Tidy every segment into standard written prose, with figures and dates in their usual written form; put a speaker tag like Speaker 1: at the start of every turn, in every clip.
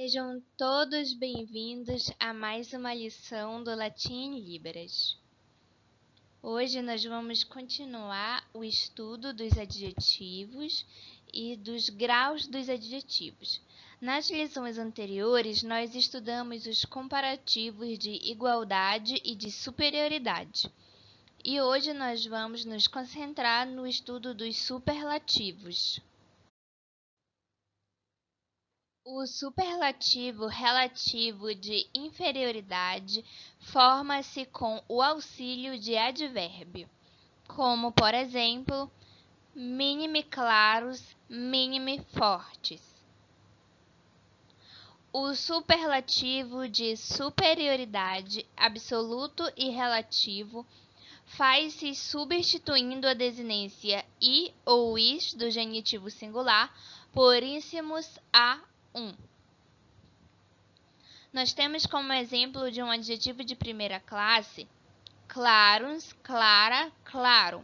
Speaker 1: Sejam todos bem-vindos a mais uma lição do Latim em Libras. Hoje nós vamos continuar o estudo dos adjetivos e dos graus dos adjetivos. Nas lições anteriores, nós estudamos os comparativos de igualdade e de superioridade. E hoje nós vamos nos concentrar no estudo dos superlativos. O superlativo relativo de inferioridade forma-se com o auxílio de advérbio, como, por exemplo, minime claros, minime fortes. O superlativo de superioridade absoluto e relativo faz-se substituindo a desinência i ou is do genitivo singular por íssimos a Nós temos como exemplo de um adjetivo de primeira classe, clarus, clara, claro.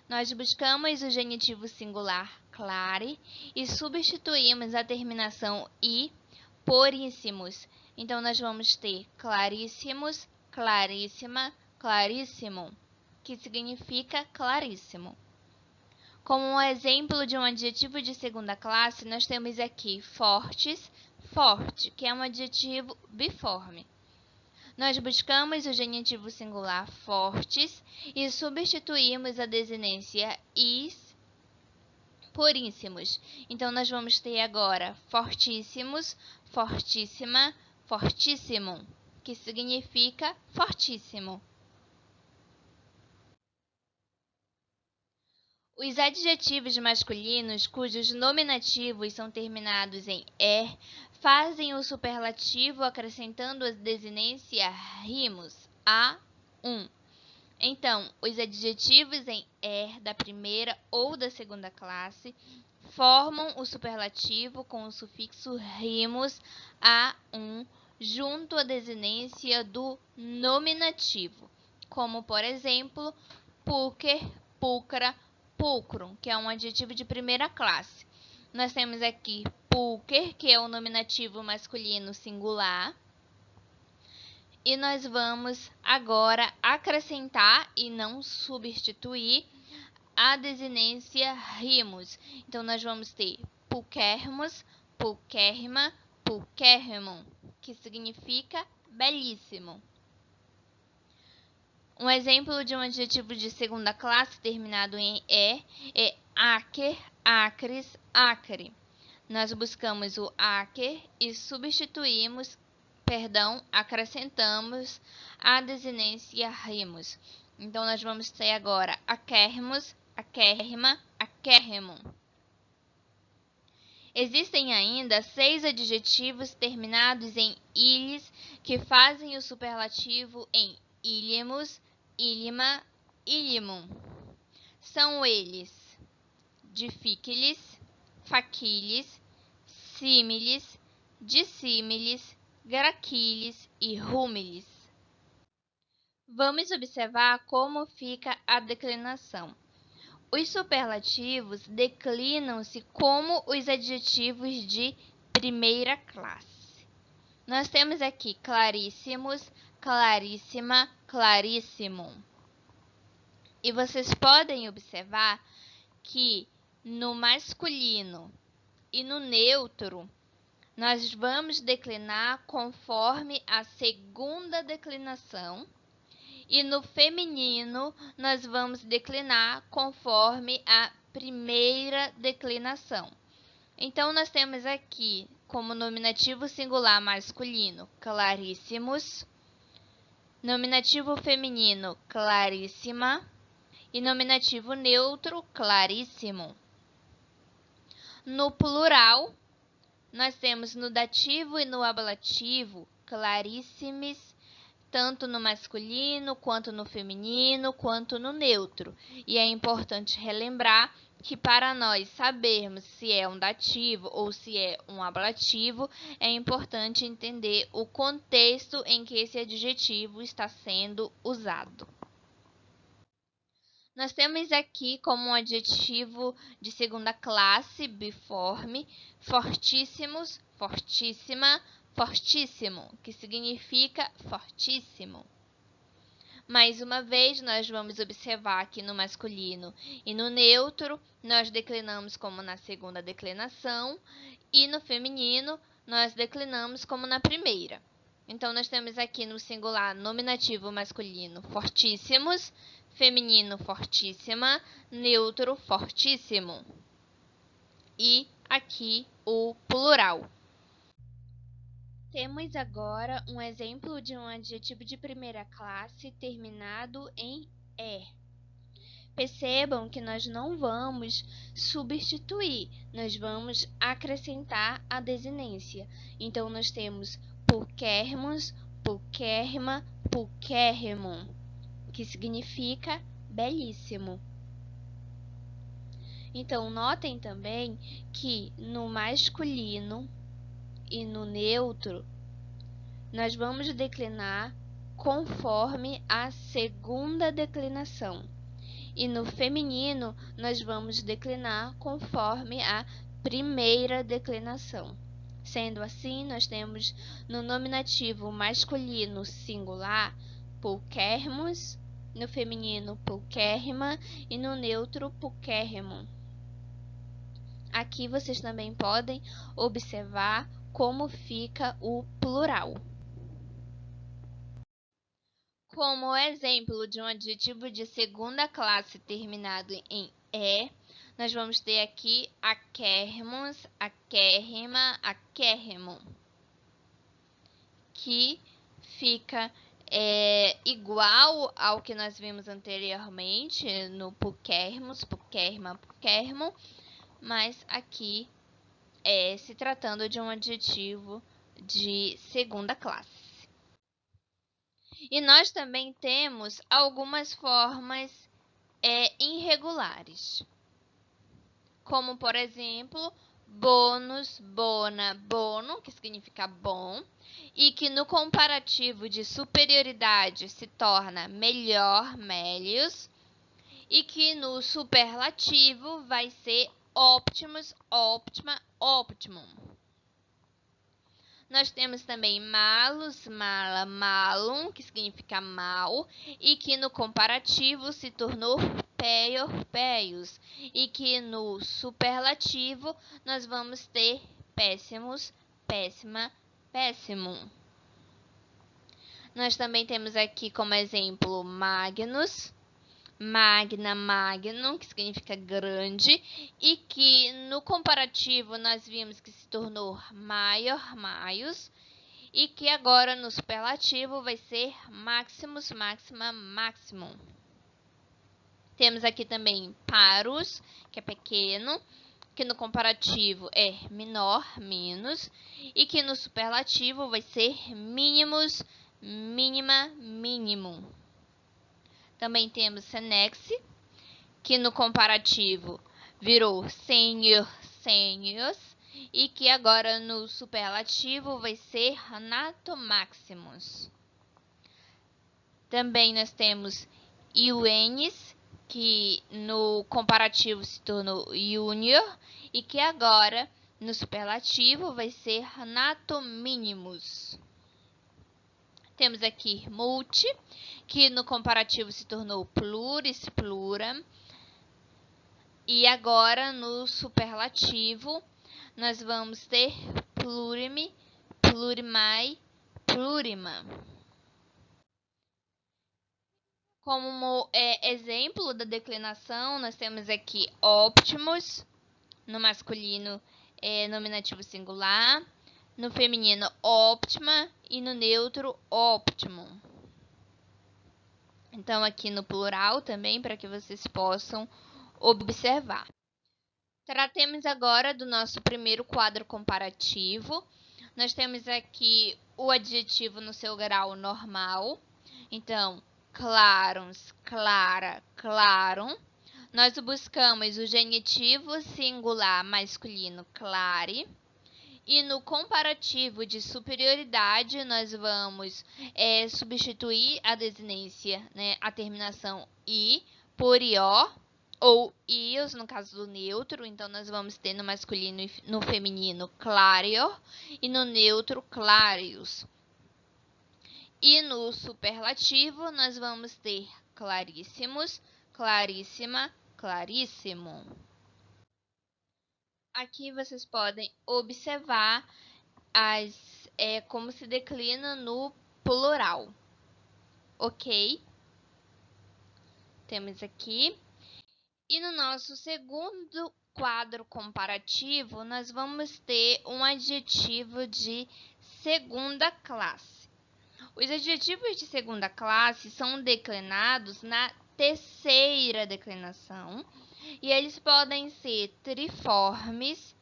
Speaker 1: Nós buscamos o genitivo singular clare e substituímos a terminação i por íssimos. Então, nós vamos ter claríssimos, claríssima, claríssimo, que significa claríssimo. Como um exemplo de um adjetivo de segunda classe, nós temos aqui fortes, forte, que é um adjetivo biforme. Nós buscamos o genitivo singular fortes e substituímos a desinência is por íssimos. Então, nós vamos ter agora fortíssimos, fortíssima, fortíssimo, que significa fortíssimo. Os adjetivos masculinos, cujos nominativos são terminados em er, fazem o superlativo acrescentando a desinência rimos, a, Então, os adjetivos em er da primeira ou da segunda classe formam o superlativo com o sufixo rimos, a, junto à desinência do nominativo, como, por exemplo, pulcher, pulcra, pulcrum, que é um adjetivo de primeira classe. Nós temos aqui pulcher, que é o nominativo masculino singular. E nós vamos agora acrescentar e não substituir a desinência rimos. Então, nós vamos ter pulchermos, pulcherrima, pulcherrimum, que significa belíssimo. Um exemplo de um adjetivo de segunda classe terminado em é acer, acres, acre. Nós buscamos o acer e acrescentamos a desinência rimos. Então, nós vamos ter agora aquérrimos, aquérrima, aquérrimum. Existem ainda 6 adjetivos terminados em ilis que fazem o superlativo em ilhemos, ilhima, ilhimum. São eles difficilis, facilis, similis, dissimilis, gracilis e humilis. Vamos observar como fica a declinação. Os superlativos declinam-se como os adjetivos de primeira classe. Nós temos aqui claríssimos, claríssima, claríssimo. E vocês podem observar que no masculino e no neutro, nós vamos declinar conforme a segunda declinação. E no feminino, nós vamos declinar conforme a primeira declinação. Então, nós temos aqui como nominativo singular masculino, claríssimos, nominativo feminino, claríssima, e nominativo neutro, claríssimo. No plural, nós temos no dativo e no ablativo, claríssimes, tanto no masculino, quanto no feminino, quanto no neutro. E é importante relembrar que para nós sabermos se é um dativo ou se é um ablativo, é importante entender o contexto em que esse adjetivo está sendo usado. Nós temos aqui como um adjetivo de segunda classe, biforme, fortíssimos, fortíssima, fortíssimo, que significa fortíssimo. Mais uma vez, nós vamos observar que no masculino e no neutro, nós declinamos como na segunda declinação, e no feminino, nós declinamos como na primeira. Então, nós temos aqui no singular nominativo masculino fortíssimos, feminino fortíssima, neutro fortíssimo. E aqui o plural. Temos agora um exemplo de um adjetivo de primeira classe terminado em "é". Percebam que nós não vamos substituir, nós vamos acrescentar a desinência. Então, nós temos pulquérrimos, pulquérrima, pulquérrimo, que significa belíssimo. Então, notem também que no masculino e no neutro, nós vamos declinar conforme a segunda declinação. E no feminino, nós vamos declinar conforme a primeira declinação. Sendo assim, nós temos no nominativo masculino singular, pulquérrimos, no feminino, pulquérrima e no neutro, pulquérrimo. Aqui vocês também podem observar como fica o plural. Como exemplo de um adjetivo de segunda classe terminado em "é", nós vamos ter aqui aquérrimos, aquérrima, aquérrimo, que fica igual ao que nós vimos anteriormente no pulquérrimos, pulquérrima, pulquérrimo, mas aqui se tratando de um adjetivo de segunda classe. E nós também temos algumas formas irregulares, como, por exemplo, bônus, bona, bono, que significa bom, e que no comparativo de superioridade se torna melhor, melius, e que no superlativo vai ser óptimos, óptima, optimum. Nós temos também malus, mala, malum, que significa mal, e que no comparativo se tornou peior, peius, e que no superlativo nós vamos ter péssimos, péssima, péssimo. Nós também temos aqui como exemplo magnus, magna, magnum, que significa grande, e que no comparativo nós vimos que se tornou maior, maius, e que agora no superlativo vai ser maximus, maxima, maximum. Temos aqui também parus, que é pequeno, que no comparativo é menor, menos, e que no superlativo vai ser mínimos, mínima, mínimo. Também temos senexe, que no comparativo virou senior, seniors, e que agora no superlativo vai ser natomaximus. Também nós temos iuenes, que no comparativo se tornou junior, e que agora no superlativo vai ser natominimus. Temos aqui multi, que no comparativo se tornou pluris, pluram. E agora, no superlativo, nós vamos ter plurime, plurimai, plurima. Como exemplo da declinação, nós temos aqui optimus, no masculino nominativo singular, no feminino optima e no neutro optimum. Então, aqui no plural também, para que vocês possam observar. Tratemos agora do nosso primeiro quadro comparativo. Nós temos aqui o adjetivo no seu grau normal. Então, clarums, clara, clarum. Nós buscamos o genitivo singular masculino clare. E no comparativo de superioridade, nós vamos substituir a desinência, a terminação i, por ió, ou ios, no caso do neutro. Então, nós vamos ter no masculino e no feminino clarior e no neutro clarius. E no superlativo, nós vamos ter claríssimos, claríssima, claríssimo. Aqui vocês podem observar como se declina no plural. Ok? Temos aqui. E no nosso segundo quadro comparativo, nós vamos ter um adjetivo de segunda classe. Os adjetivos de segunda classe são declinados na terceira declinação e eles podem ser triformes,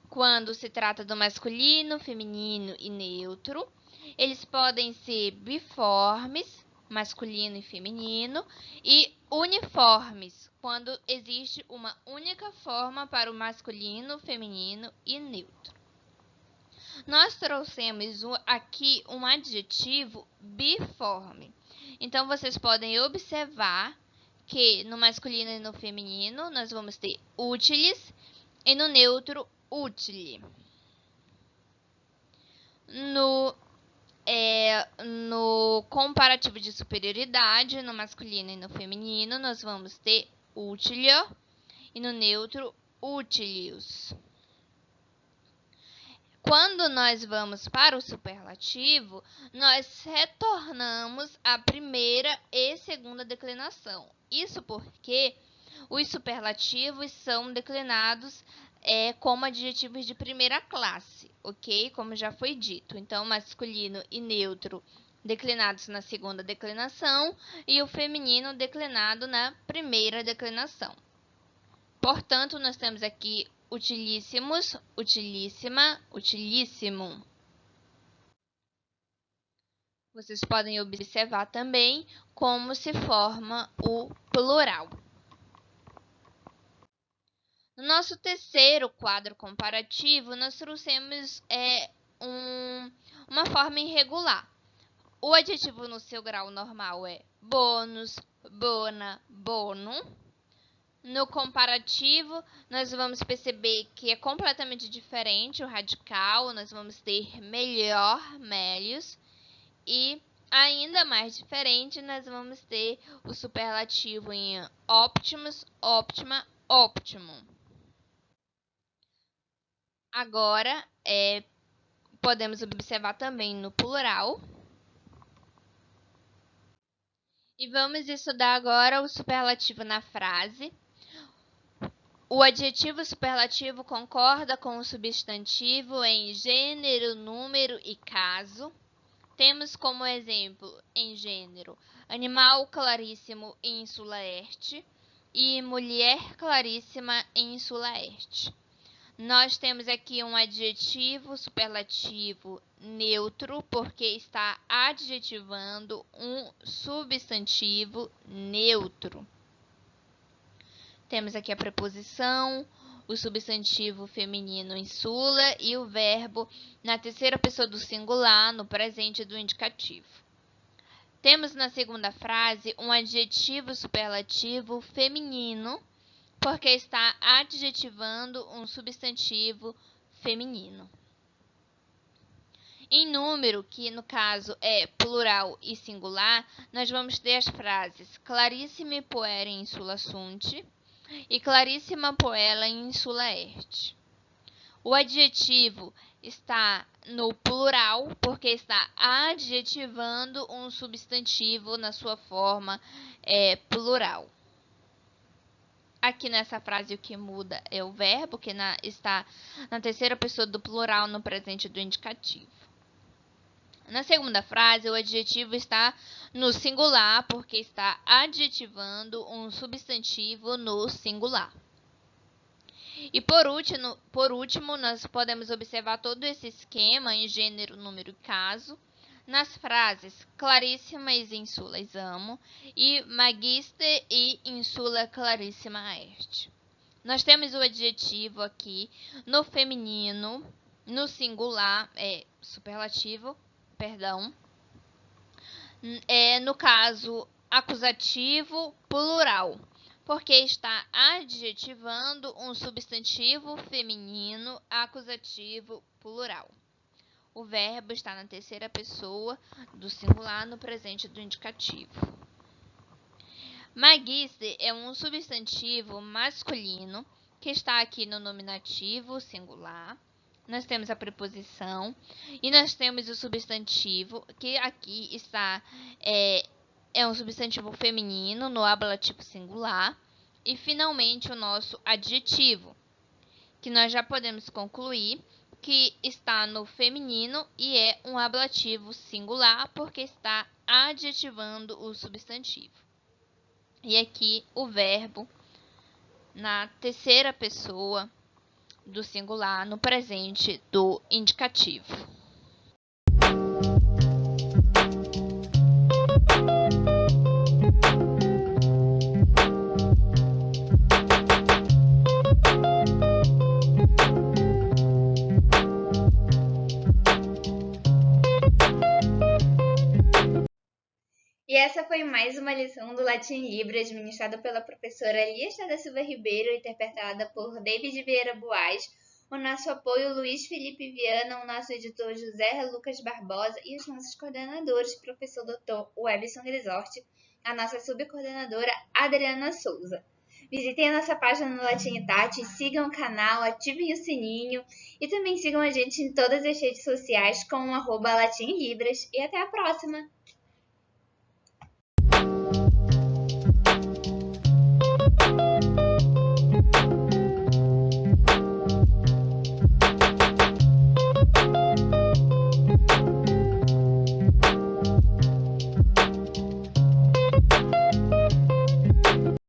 Speaker 1: quando se trata do masculino, feminino e neutro. Eles podem ser biformes, masculino e feminino, e uniformes, quando existe uma única forma para o masculino, feminino e neutro. Nós trouxemos aqui um adjetivo biforme. Então, vocês podem observar que no masculino e no feminino nós vamos ter útiles e no neutro utile. No comparativo de superioridade, no masculino e no feminino, nós vamos ter utilio e no neutro utilius. Quando nós vamos para o superlativo, nós retornamos à primeira e segunda declinação. Isso porque os superlativos são declinados como adjetivos de primeira classe, ok? Como já foi dito. Então, masculino e neutro declinados na segunda declinação e o feminino declinado na primeira declinação. Portanto, nós temos aqui utilíssimos, utilíssima, utilíssimo. Vocês podem observar também como se forma o plural. No nosso terceiro quadro comparativo, nós trouxemos uma forma irregular. O adjetivo no seu grau normal é bonus, bona, bono. No comparativo, nós vamos perceber que é completamente diferente o radical. Nós vamos ter melhor, melius. E ainda mais diferente, nós vamos ter o superlativo em optimus, optima, optimum. Agora, podemos observar também no plural. E vamos estudar agora o superlativo na frase. O adjetivo superlativo concorda com o substantivo em gênero, número e caso. Temos como exemplo, em gênero, animal claríssimo em Sul-Laerte e mulher claríssima em Sul-Laerte. Nós temos aqui um adjetivo superlativo neutro, porque está adjetivando um substantivo neutro. Temos aqui a preposição, o substantivo feminino insula e o verbo na terceira pessoa do singular, no presente do indicativo. Temos na segunda frase um adjetivo superlativo feminino, porque está adjetivando um substantivo feminino. Em número, que no caso é plural e singular, nós vamos ter as frases clarissime pueri insula sunt e clarissima puella insula est. O adjetivo está no plural, porque está adjetivando um substantivo na sua forma plural. Aqui nessa frase o que muda é o verbo, que está na terceira pessoa do plural no presente do indicativo. Na segunda frase, o adjetivo está no singular, porque está adjetivando um substantivo no singular. E por último, nós podemos observar todo esse esquema em gênero, número e caso, nas frases claríssimas insulas amo e magister e insula clarissima est. Nós temos o adjetivo aqui no feminino, no singular, superlativo, perdão. No caso acusativo, plural, porque está adjetivando um substantivo feminino acusativo plural. O verbo está na terceira pessoa do singular no presente do indicativo. Magister é um substantivo masculino que está aqui no nominativo singular. Nós temos a preposição e nós temos o substantivo, que aqui está é um substantivo feminino no ablativo singular. E, finalmente, o nosso adjetivo, que nós já podemos concluir que está no feminino e é um ablativo singular, porque está adjetivando o substantivo. E aqui o verbo na terceira pessoa do singular no presente do indicativo.
Speaker 2: E essa foi mais uma lição do Latim Livre, administrada pela professora Lia da Silva Ribeiro, interpretada por David Vieira Buás, o nosso apoio Luiz Felipe Viana, o nosso editor José Lucas Barbosa e os nossos coordenadores, professor Dr. Webson Grisorti, a nossa subcoordenadora Adriana Souza. Visitem a nossa página no Latim Tati, sigam o canal, ativem o sininho e também sigam a gente em todas as redes sociais com @LatimLibras e até a próxima!